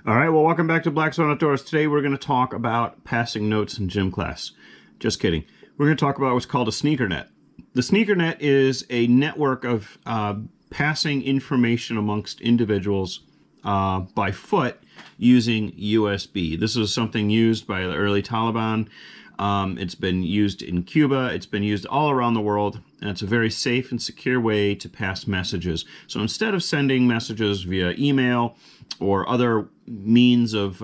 All right, well, welcome back to Black Swan Outdoors. Today we're going to talk about passing notes in gym class. Just kidding. We're going to talk about what's called a sneaker net. The sneaker net is a network of passing information amongst individuals by foot using USB. This is something used by the early Taliban. It's been used in Cuba. It's been used all around the world. And it's a very safe and secure way to pass messages. So instead of sending messages via email or other means of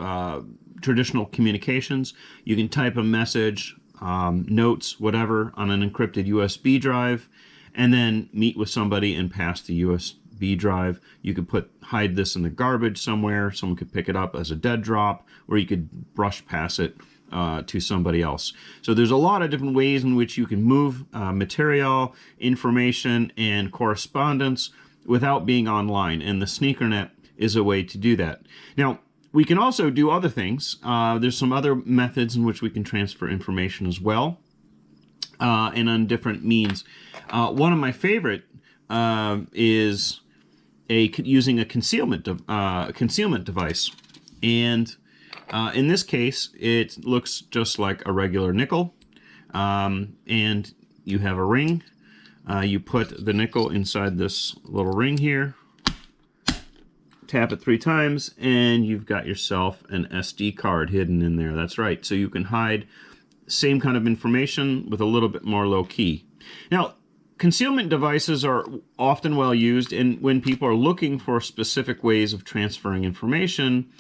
traditional communications, you can type a message, notes, whatever, on an encrypted USB drive, and then meet with somebody and pass the USB drive. You could hide this in the garbage somewhere. Someone could pick it up as a dead drop, or you could brush pass it to somebody else. So there's a lot of different ways in which you can move material, information, and correspondence without being online, and the SneakerNet is a way to do that. Now, we can also do other things. There's some other methods in which we can transfer information as well, and on different means. One of my favorite is using a concealment device, and in this case, it looks just like a regular nickel, and you have a ring. You put the nickel inside this little ring here, tap it 3 times, and you've got yourself an SD card hidden in there. That's right. So you can hide same kind of information with a little bit more low key. Now, concealment devices are often well used, and when people are looking for specific ways of transferring information,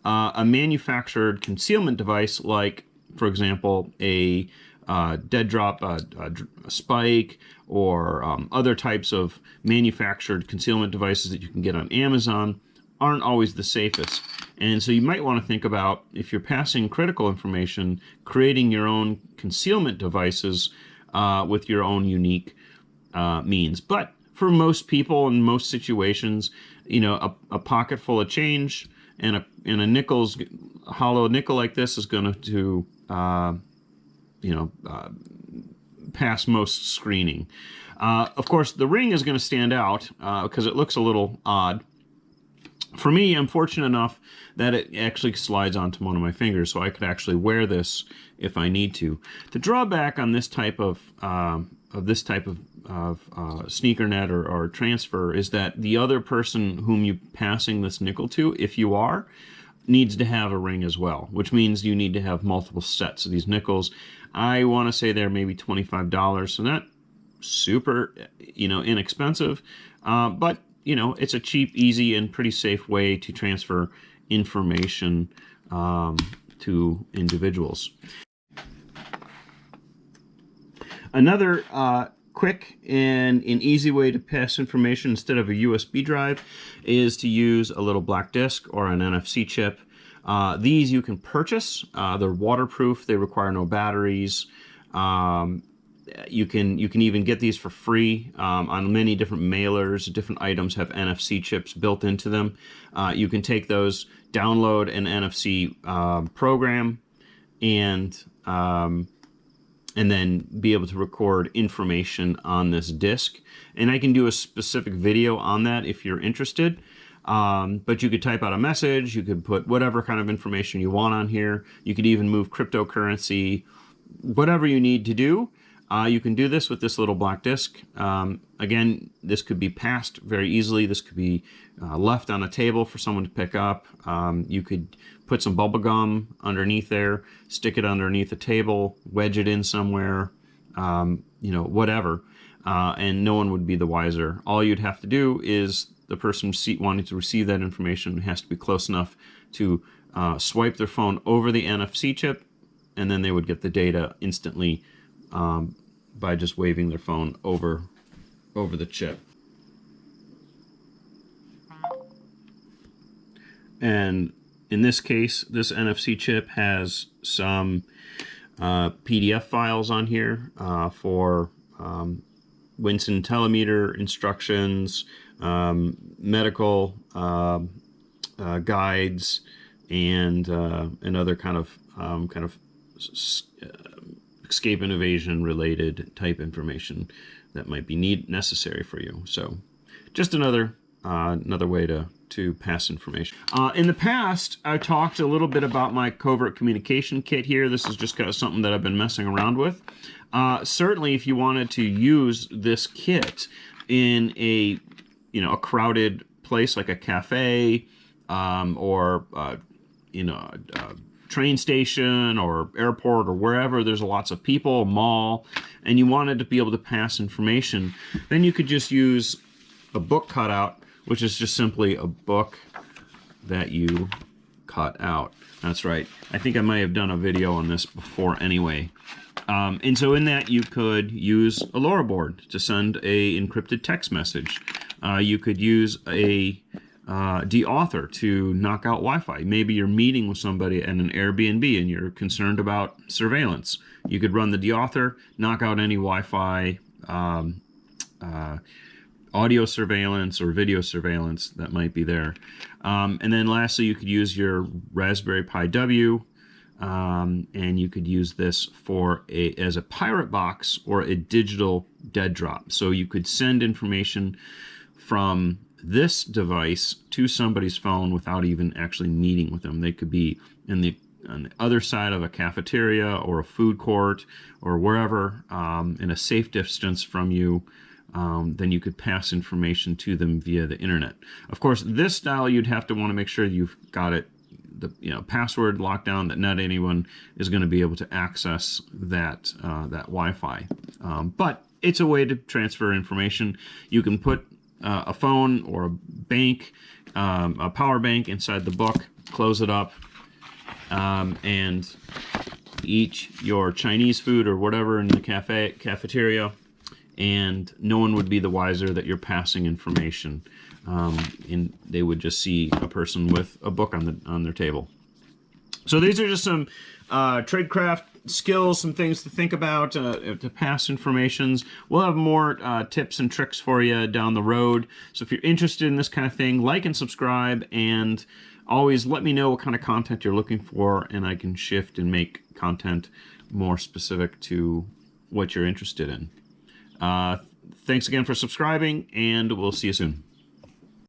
a manufactured concealment device, like, for example, a dead drop, a spike, or other types of manufactured concealment devices that you can get on Amazon, aren't always the safest. And so you might want to think about, if you're passing critical information, creating your own concealment devices with your own unique means. But for most people in most situations, you know, a pocket full of change and a hollow nickel like this is going to pass most screening. Of course, the ring is going to stand out because it looks a little odd. For me, I'm fortunate enough that it actually slides onto one of my fingers, so I could actually wear this if I need to. The drawback on this type of sneaker net or transfer is that the other person whom you're passing this nickel to, if you are, needs to have a ring as well, which means you need to have multiple sets of these nickels. I want to say they're maybe $25, so not super, inexpensive, but it's a cheap, easy, and pretty safe way to transfer information to individuals. Another quick and an easy way to pass information instead of a USB drive is to use a little black disk or an NFC chip. These you can purchase. They're waterproof. They require no batteries. You can even get these for free on many different mailers. Different items have NFC chips built into them. You can take those, download an NFC program, and then be able to record information on this disk. And I can do a specific video on that if you're interested. But you could type out a message. You could put whatever kind of information you want on here. You could even move cryptocurrency, whatever you need to do. You can do this with this little black disk. Again, this could be passed very easily. This could be left on a table for someone to pick up. You could put some bubble gum underneath there, stick it underneath a table, wedge it in somewhere, whatever, and no one would be the wiser. All you'd have to do is the person wanting to receive that information has to be close enough to swipe their phone over the NFC chip, and then they would get the data instantly by just waving their phone over the chip. And in this case, this NFC chip has some PDF files on here for Winston telemeter instructions, medical guides, and other kind of escape and evasion related type information that might be necessary for you. So just another way to to pass information. In the past, I talked a little bit about my covert communication kit here. This is just kind of something that I've been messing around with. Certainly, if you wanted to use this kit in a a crowded place like a cafe or a train station or airport or wherever there's lots of people, a mall, and you wanted to be able to pass information, then you could just use a book cutout, which is just simply a book that you cut out. That's right. I think I might have done a video on this before anyway. And so in that, you could use a LoRa board to send a encrypted text message. You could use a deauthor to knock out Wi-Fi. Maybe you're meeting with somebody at an Airbnb and you're concerned about surveillance. You could run the deauthor, knock out any Wi-Fi audio surveillance or video surveillance that might be there. And then lastly, you could use your Raspberry Pi W, and you could use this as a pirate box or a digital dead drop. So you could send information from this device to somebody's phone without even actually meeting with them. They could be on the other side of a cafeteria or a food court or wherever, in a safe distance from you. Then you could pass information to them via the internet. Of course, this style, you'd have to want to make sure you've got it, password locked down, that not anyone is going to be able to access that Wi-Fi. But it's a way to transfer information. You can put a phone or a bank, a power bank inside the book, close it up, and eat your Chinese food or whatever in the cafeteria, and no one would be the wiser that you're passing information. And they would just see a person with a book on their table. So these are just some tradecraft skills, some things to think about to pass informations. We'll have more tips and tricks for you down the road. So if you're interested in this kind of thing, like and subscribe, and always let me know what kind of content you're looking for, and I can shift and make content more specific to what you're interested in. Thanks again for subscribing, and we'll see you soon.